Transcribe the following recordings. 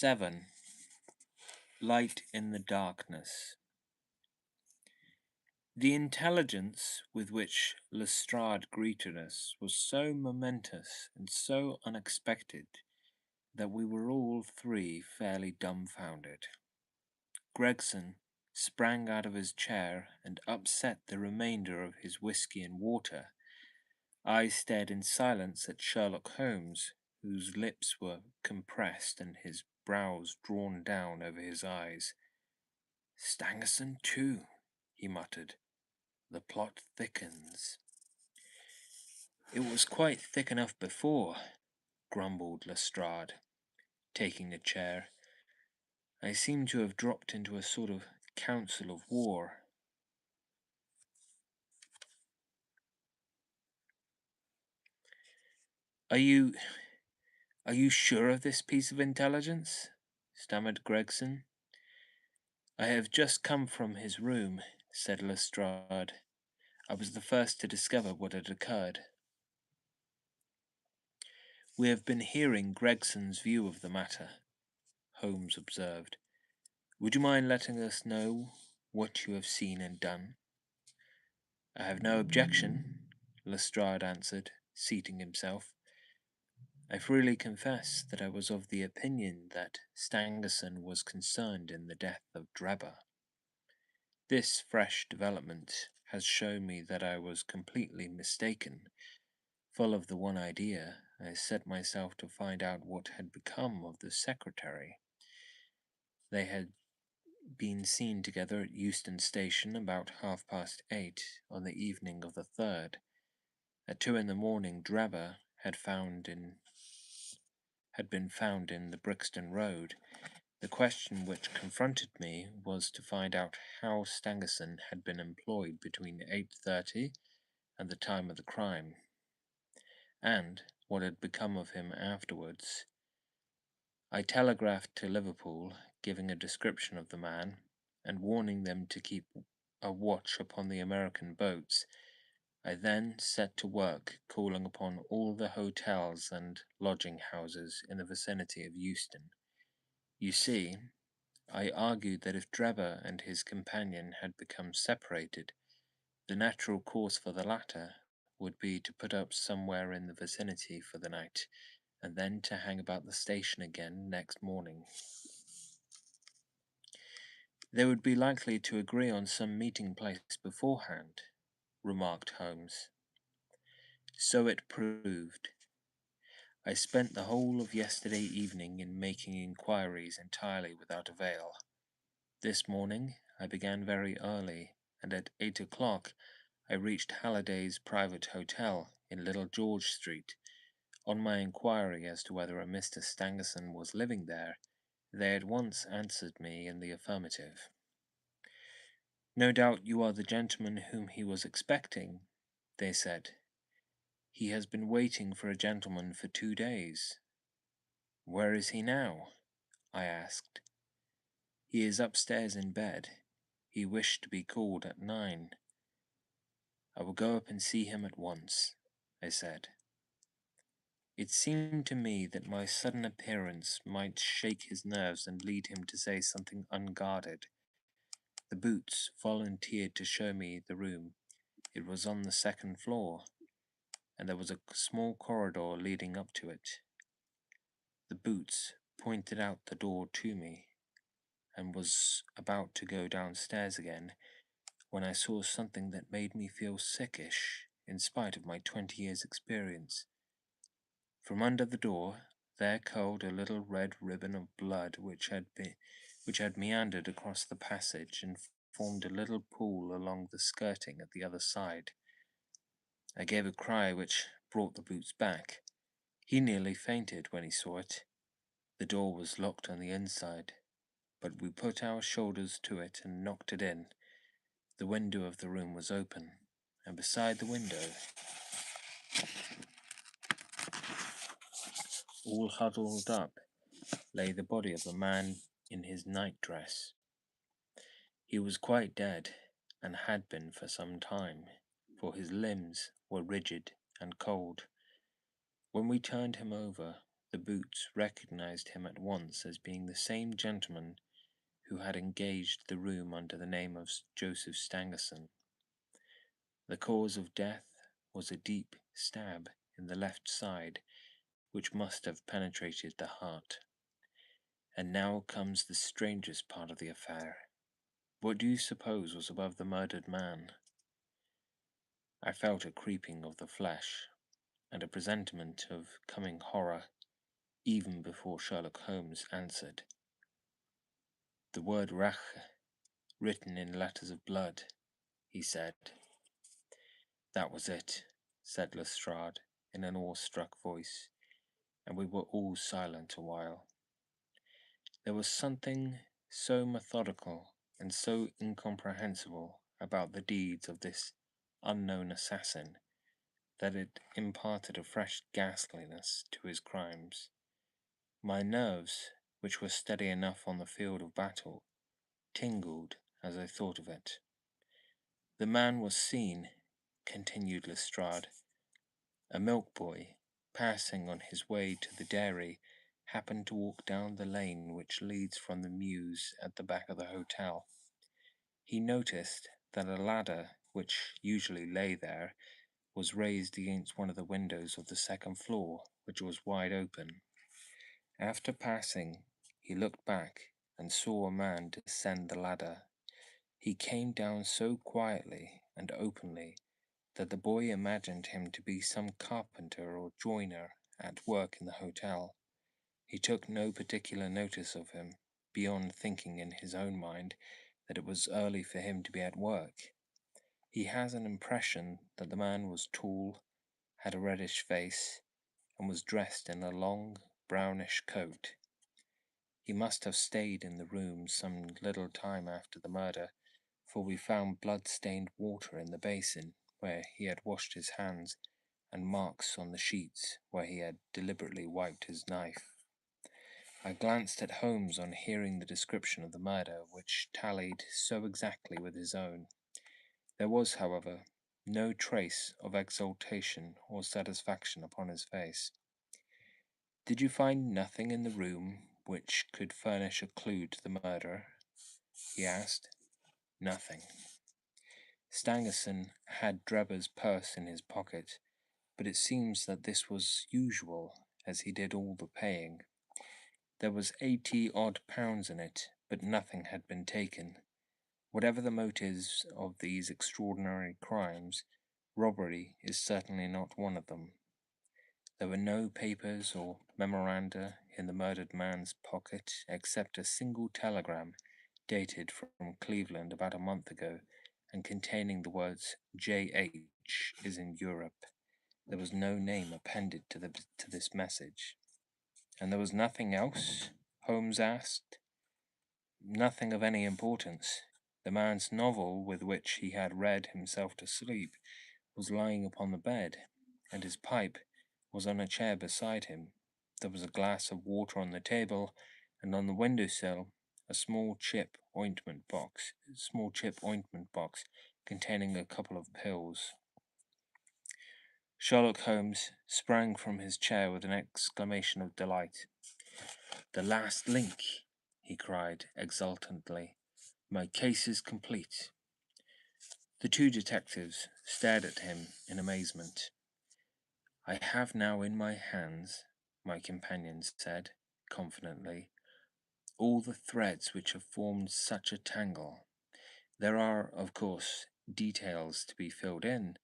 7. Light in the Darkness. The intelligence with which Lestrade greeted us was so momentous and so unexpected that we were all three fairly dumbfounded. Gregson sprang out of his chair and upset the remainder of his whisky and water. I stared in silence at Sherlock Holmes, whose lips were compressed and his brows drawn down over his eyes. "Stangerson, too," he muttered. "The plot thickens." "It was quite thick enough before," grumbled Lestrade, taking a chair. "I seem to have dropped into a sort of council of war." Are you sure of this piece of intelligence?" stammered Gregson. "I have just come from his room," said Lestrade. "I was the first to discover what had occurred." "We have been hearing Gregson's view of the matter," Holmes observed. "Would you mind letting us know what you have seen and done?" "I have no objection," Lestrade answered, seating himself. "I freely confess that I was of the opinion that Stangerson was concerned in the death of Drebber. This fresh development has shown me that I was completely mistaken. Full of the one idea, I set myself to find out what had become of the secretary. They had been seen together at Euston Station about 8:30 on the evening of the 3rd. At 2 in the morning, Drebber had been found in the Brixton Road. The question which confronted me was to find out how Stangerson had been employed between 8:30 and the time of the crime, and what had become of him afterwards. I telegraphed to Liverpool, giving a description of the man, and warning them to keep a watch upon the American boats. I then set to work calling upon all the hotels and lodging-houses in the vicinity of Euston. You see, I argued that if Drebber and his companion had become separated, the natural course for the latter would be to put up somewhere in the vicinity for the night, and then to hang about the station again next morning. They would be likely to agree on some meeting place beforehand, remarked Holmes. So it proved. I spent the whole of yesterday evening in making inquiries entirely without avail. This morning I began very early, and at 8 o'clock I reached Halliday's private hotel in Little George Street. On my inquiry as to whether a Mr. Stangerson was living there, they at once answered me in the affirmative. "No doubt you are the gentleman whom he was expecting," they said. "He has been waiting for a gentleman for 2 days." "Where is he now?" I asked. "He is upstairs in bed. He wished to be called at 9. "I will go up and see him at once," I said. It seemed to me that my sudden appearance might shake his nerves and lead him to say something unguarded. The Boots volunteered to show me the room. It was on the 2nd floor, and there was a small corridor leading up to it. The Boots pointed out the door to me, and was about to go downstairs again, when I saw something that made me feel sickish, in spite of my 20 years' experience. From under the door there curled a little red ribbon of blood which had meandered across the passage and formed a little pool along the skirting at the other side. I gave a cry which brought the Boots back. He nearly fainted when he saw it. The door was locked on the inside, but we put our shoulders to it and knocked it in. The window of the room was open, and beside the window, all huddled up, lay the body of a man in his night-dress. He was quite dead, and had been for some time, for his limbs were rigid and cold. When we turned him over, The Boots recognized him at once as being the same gentleman who had engaged the room under the name of Joseph Stangerson. The cause of death was a deep stab in the left side, which must have penetrated the heart. And now comes the strangest part of the affair. What do you suppose was above the murdered man? I felt a creeping of the flesh, and a presentiment of coming horror, even before Sherlock Holmes answered. The word Rache, written in letters of blood, he said. That was it, said Lestrade in an awestruck voice, and we were all silent a while. There was something so methodical and so incomprehensible about the deeds of this unknown assassin that it imparted a fresh ghastliness to his crimes. My nerves, which were steady enough on the field of battle, tingled as I thought of it. The man was seen, continued Lestrade. A milk boy, passing on his way to the dairy, happened to walk down the lane which leads from the mews at the back of the hotel. He noticed that a ladder, which usually lay there, was raised against one of the windows of the second floor, which was wide open. After passing, he looked back and saw a man descend the ladder. He came down so quietly and openly that the boy imagined him to be some carpenter or joiner at work in the hotel. He took no particular notice of him, beyond thinking in his own mind that it was early for him to be at work. He has an impression that the man was tall, had a reddish face, and was dressed in a long, brownish coat. He must have stayed in the room some little time after the murder, for we found blood-stained water in the basin where he had washed his hands, and marks on the sheets where he had deliberately wiped his knife. I glanced at Holmes on hearing the description of the murder, which tallied so exactly with his own. There was, however, no trace of exultation or satisfaction upon his face. Did you find nothing in the room which could furnish a clue to the murderer? He asked. Nothing. Stangerson had Drebber's purse in his pocket, but it seems that this was usual, as he did all the paying. There was 80-odd pounds in it, but nothing had been taken. Whatever the motives of these extraordinary crimes, robbery is certainly not one of them. There were no papers or memoranda in the murdered man's pocket except a single telegram dated from Cleveland about a month ago and containing the words J.H. is in Europe. There was no name appended to this message. And there was nothing else? Holmes asked. Nothing of any importance. The man's novel, with which he had read himself to sleep, was lying upon the bed, and his pipe was on a chair beside him. There was a glass of water on the table, and on the window-sill a small chip ointment box containing a couple of pills. Sherlock Holmes sprang from his chair with an exclamation of delight. "The last link," he cried exultantly. "My case is complete." The two detectives stared at him in amazement. "I have now in my hands," my companion said confidently, "all the threads which have formed such a tangle. There are, of course, details to be filled in,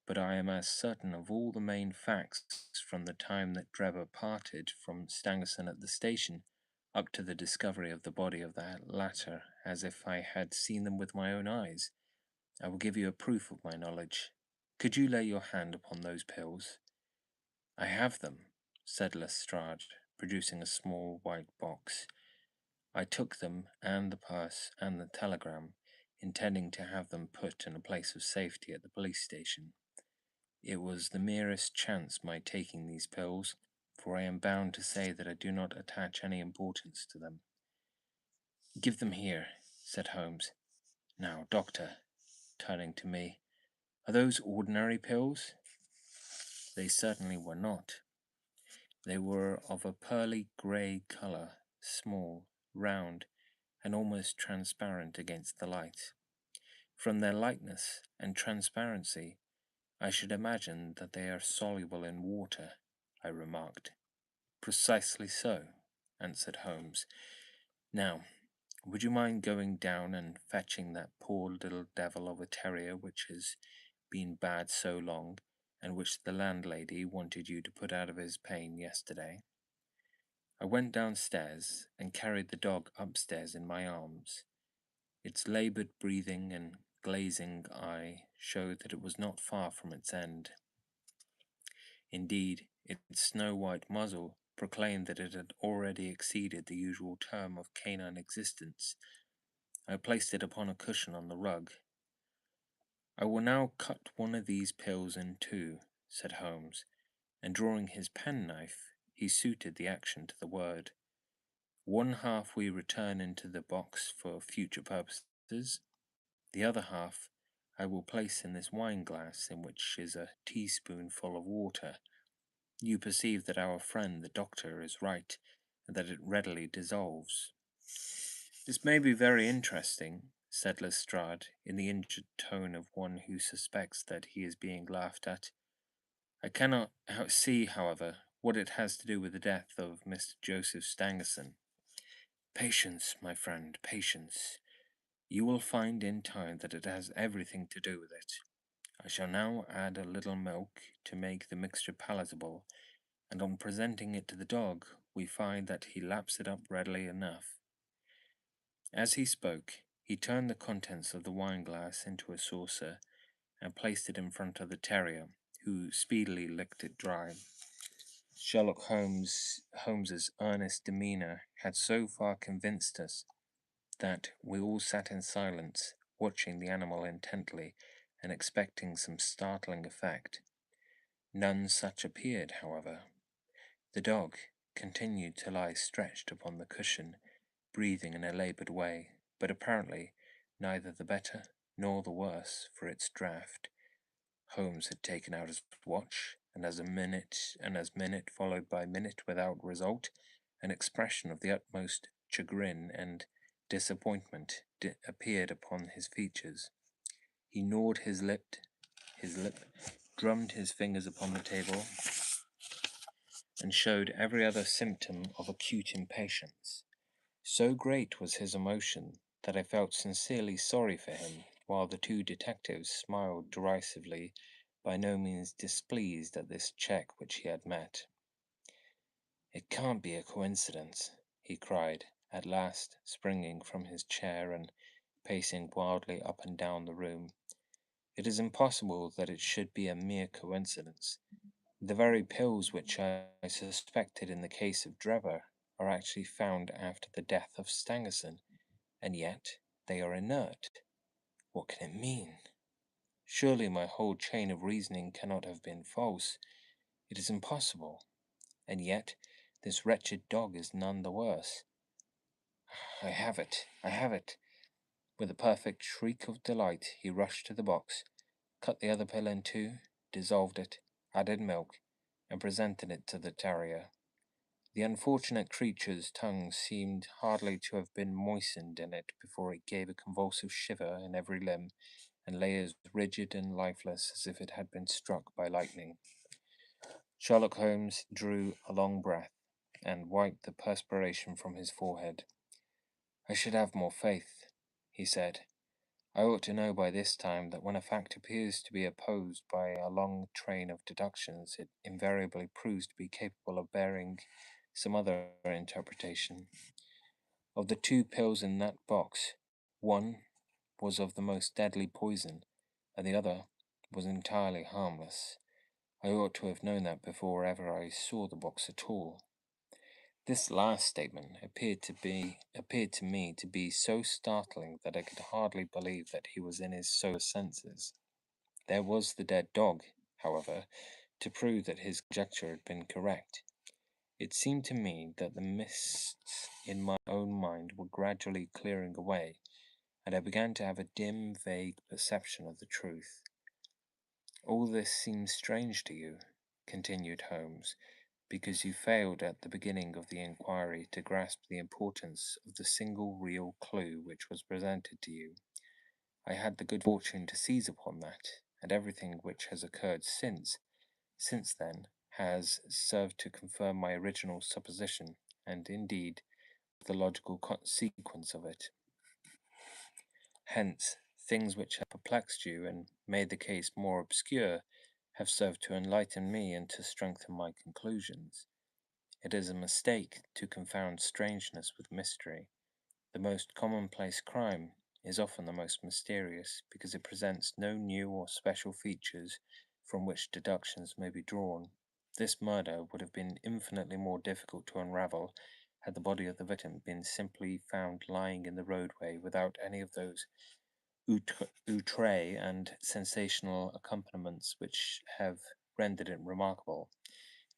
but I am as certain of all the main facts from the time that Drebber parted from Stangerson at the station up to the discovery of the body of the latter as if I had seen them with my own eyes. I will give you a proof of my knowledge. Could you lay your hand upon those pills?" "I have them," said Lestrade, producing a small white box. I took them and the purse and the telegram, intending to have them put in a place of safety at the police station. It was the merest chance my taking these pills, for I am bound to say that I do not attach any importance to them. "Give them here," said Holmes. "Now, doctor," turning to me, "are those ordinary pills?" They certainly were not. They were of a pearly grey colour, small, round, and almost transparent against the light. From their lightness and transparency, I should imagine that they are soluble in water, I remarked. Precisely so, answered Holmes. Now, would you mind going down and fetching that poor little devil of a terrier which has been bad so long, and which the landlady wanted you to put out of his pain yesterday? I went downstairs and carried the dog upstairs in my arms. Its laboured breathing and glazing eye showed that it was not far from its end. Indeed, its snow-white muzzle proclaimed that it had already exceeded the usual term of canine existence. I placed it upon a cushion on the rug. "I will now cut one of these pills in two," said Holmes, and drawing his penknife, he suited the action to the word. "One half we return into the box for future purposes. The other half I will place in this wine glass in which is a teaspoonful of water. You perceive that our friend the doctor is right, and that it readily dissolves." "This may be very interesting," said Lestrade, in the injured tone of one who suspects that he is being laughed at. "I cannot see, however, what it has to do with the death of Mr. Joseph Stangerson." "Patience, my friend, patience. You will find in time that it has everything to do with it. I shall now add a little milk to make the mixture palatable, and on presenting it to the dog, we find that he laps it up readily enough." As he spoke, he turned the contents of the wine-glass into a saucer and placed it in front of the terrier, who speedily licked it dry. Sherlock Holmes's earnest demeanour had so far convinced us that we all sat in silence, watching the animal intently and expecting some startling effect. None such appeared, however. The dog continued to lie stretched upon the cushion, breathing in a laboured way, but apparently neither the better nor the worse for its draught. Holmes had taken out his watch, and as minute followed by minute without result, an expression of the utmost chagrin and disappointment appeared upon his features. He gnawed his lip, drummed his fingers upon the table, and showed every other symptom of acute impatience. So great was his emotion that I felt sincerely sorry for him, while the two detectives smiled derisively, by no means displeased at this check which he had met. "It can't be a coincidence," he cried, at last, springing from his chair and pacing wildly up and down the room. "It is impossible that it should be a mere coincidence. The very pills which I suspected in the case of Drebber are actually found after the death of Stangerson, and yet they are inert. What can it mean? Surely my whole chain of reasoning cannot have been false. It is impossible. And yet this wretched dog is none the worse. I have it! I have it!" With a perfect shriek of delight, he rushed to the box, cut the other pill in two, dissolved it, added milk, and presented it to the terrier. The unfortunate creature's tongue seemed hardly to have been moistened in it before it gave a convulsive shiver in every limb, and lay as rigid and lifeless as if it had been struck by lightning. Sherlock Holmes drew a long breath, and wiped the perspiration from his forehead. "I should have more faith," he said. "I ought to know by this time that when a fact appears to be opposed by a long train of deductions, it invariably proves to be capable of bearing some other interpretation. Of the two pills in that box, one was of the most deadly poison, and the other was entirely harmless. I ought to have known that before ever I saw the box at all." This last statement appeared to me to be so startling that I could hardly believe that he was in his sober senses. There was the dead dog, however, to prove that his conjecture had been correct. It seemed to me that the mists in my own mind were gradually clearing away, and I began to have a dim, vague perception of the truth. "All this seems strange to you," continued Holmes, because you failed at the beginning of the inquiry to grasp the importance of the single real clue which was presented to you. I had the good fortune to seize upon that, and everything which has occurred since then, has served to confirm my original supposition, and indeed the logical sequence of it. Hence, things which have perplexed you and made the case more obscure have served to enlighten me and to strengthen my conclusions. It is a mistake to confound strangeness with mystery. The most commonplace crime is often the most mysterious because it presents no new or special features from which deductions may be drawn. This murder would have been infinitely more difficult to unravel had the body of the victim been simply found lying in the roadway without any of those outre and sensational accompaniments which have rendered it remarkable.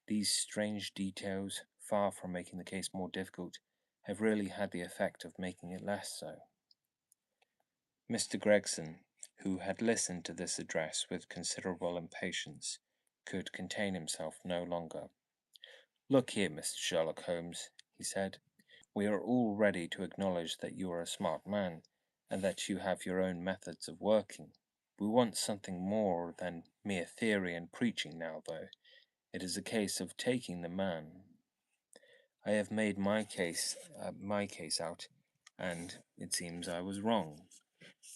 These strange details, far from making the case more difficult, have really had the effect of making it less so. Mr. Gregson, who had listened to this address with considerable impatience, could contain himself no longer. "Look here, Mr. Sherlock Holmes," he said, "we are all ready to acknowledge that you are a smart man, and that you have your own methods of working. We want something more than mere theory and preaching now, though. It is a case of taking the man. I have made my case out, and it seems I was wrong.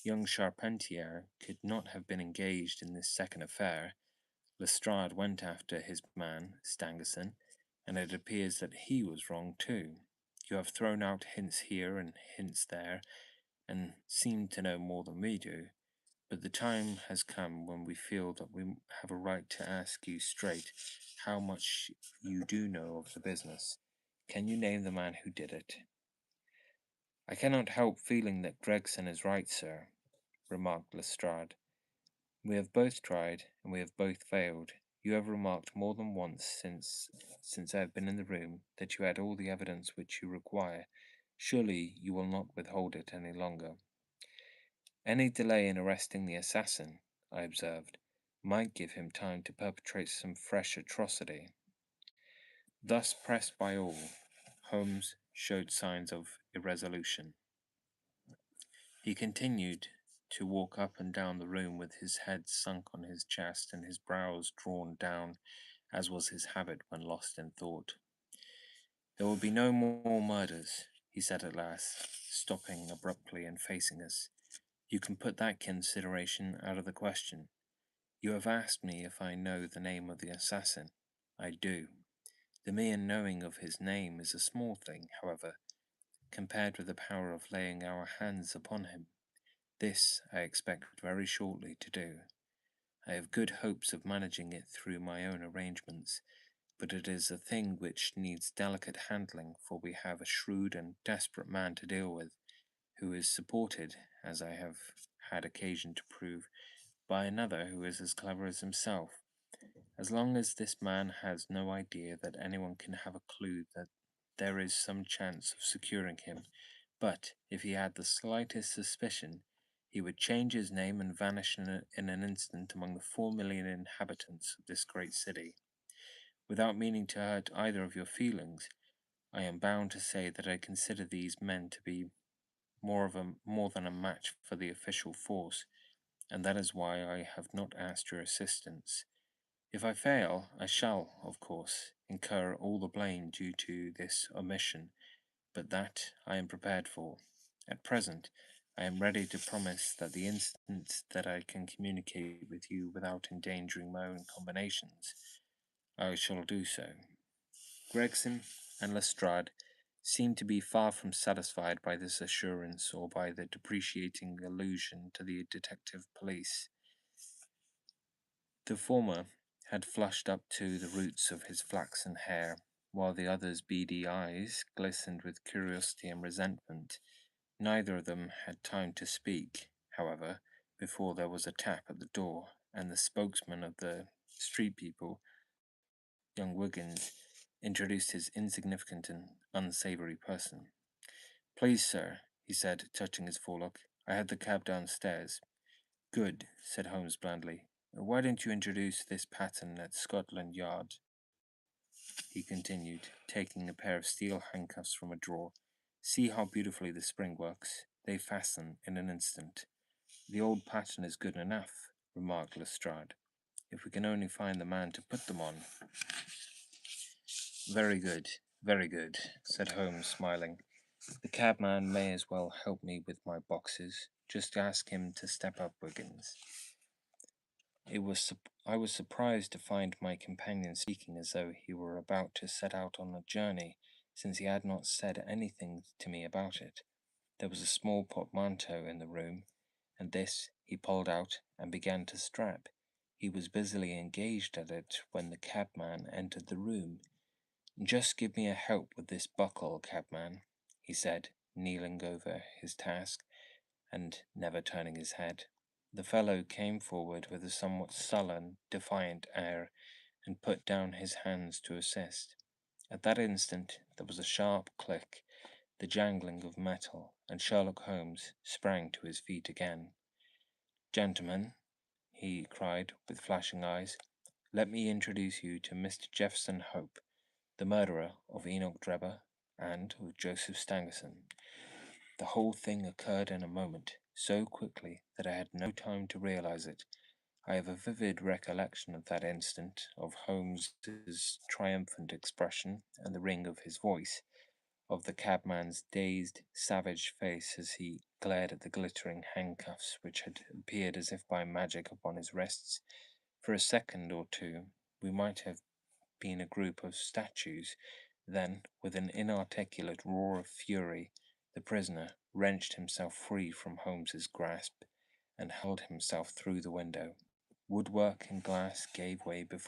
Young Charpentier could not have been engaged in this second affair. Lestrade went after his man, Stangerson, and it appears that he was wrong too. You have thrown out hints here and hints there, and seem to know more than we do, but the time has come when we feel that we have a right to ask you straight how much you do know of the business. Can you name the man who did it?" "I cannot help feeling that Gregson is right, sir," remarked Lestrade. "We have both tried, and we have both failed. You have remarked more than once since I have been in the room that you had all the evidence which you require. Surely you will not withhold it any longer." "Any delay in arresting the assassin," I observed, "might give him time to perpetrate some fresh atrocity." Thus pressed by all, Holmes showed signs of irresolution. He continued to walk up and down the room with his head sunk on his chest and his brows drawn down, as was his habit when lost in thought. "There will be no more murders," he said at last, stopping abruptly and facing us. "You can put that consideration out of the question. You have asked me if I know the name of the assassin. I do. The mere knowing of his name is a small thing, however, compared with the power of laying our hands upon him. This I expect very shortly to do. I have good hopes of managing it through my own arrangements, but it is a thing which needs delicate handling, for we have a shrewd and desperate man to deal with, who is supported, as I have had occasion to prove, by another who is as clever as himself. As long as this man has no idea that anyone can have a clue, that there is some chance of securing him, but if he had the slightest suspicion, he would change his name and vanish in an instant among the 4 million inhabitants of this great city. Without meaning to hurt either of your feelings, I am bound to say that I consider these men to be more than a match for the official force, and that is why I have not asked your assistance. If I fail, I shall, of course, incur all the blame due to this omission, but that I am prepared for. At present, I am ready to promise that the instant that I can communicate with you without endangering my own combinations, I shall do so." Gregson and Lestrade seemed to be far from satisfied by this assurance or by the depreciating allusion to the detective police. The former had flushed up to the roots of his flaxen hair, while the other's beady eyes glistened with curiosity and resentment. Neither of them had time to speak, however, before there was a tap at the door, and the spokesman of the street people, young Wiggins, introduced his insignificant and unsavory person. "Please, sir," he said, touching his forelock, "I had the cab downstairs." "Good," said Holmes blandly. "Why don't you introduce this pattern at Scotland Yard?" he continued, taking a pair of steel handcuffs from a drawer. See how beautifully the spring works. They fasten in an instant. The old pattern is good enough, remarked Lestrade, if we can only find the man to put them on. Very good, said Holmes, smiling. The cabman may as well help me with my boxes. Just ask him to step up, Wiggins. I was surprised to find my companion speaking as though he were about to set out on a journey, since he had not said anything to me about it. There was a small portmanteau in the room, and this he pulled out and began to strap. He was busily engaged at it when the cabman entered the room. Just give me a help with this buckle, cabman, he said, kneeling over his task and never turning his head. The fellow came forward with a somewhat sullen, defiant air and put down his hands to assist. At that instant there was a sharp click, the jangling of metal, and Sherlock Holmes sprang to his feet again. Gentlemen, he cried with flashing eyes, let me introduce you to Mr. Jefferson Hope, the murderer of Enoch Drebber and of Joseph Stangerson. The whole thing occurred in a moment, so quickly that I had no time to realize it. I have a vivid recollection of that instant, of Holmes's triumphant expression and the ring of his voice, of the cabman's dazed, savage face as he glared at the glittering handcuffs which had appeared as if by magic upon his wrists. For a second or two we might have been a group of statues. Then, with an inarticulate roar of fury, the prisoner wrenched himself free from Holmes's grasp and hurled himself through the window. Woodwork and glass gave way before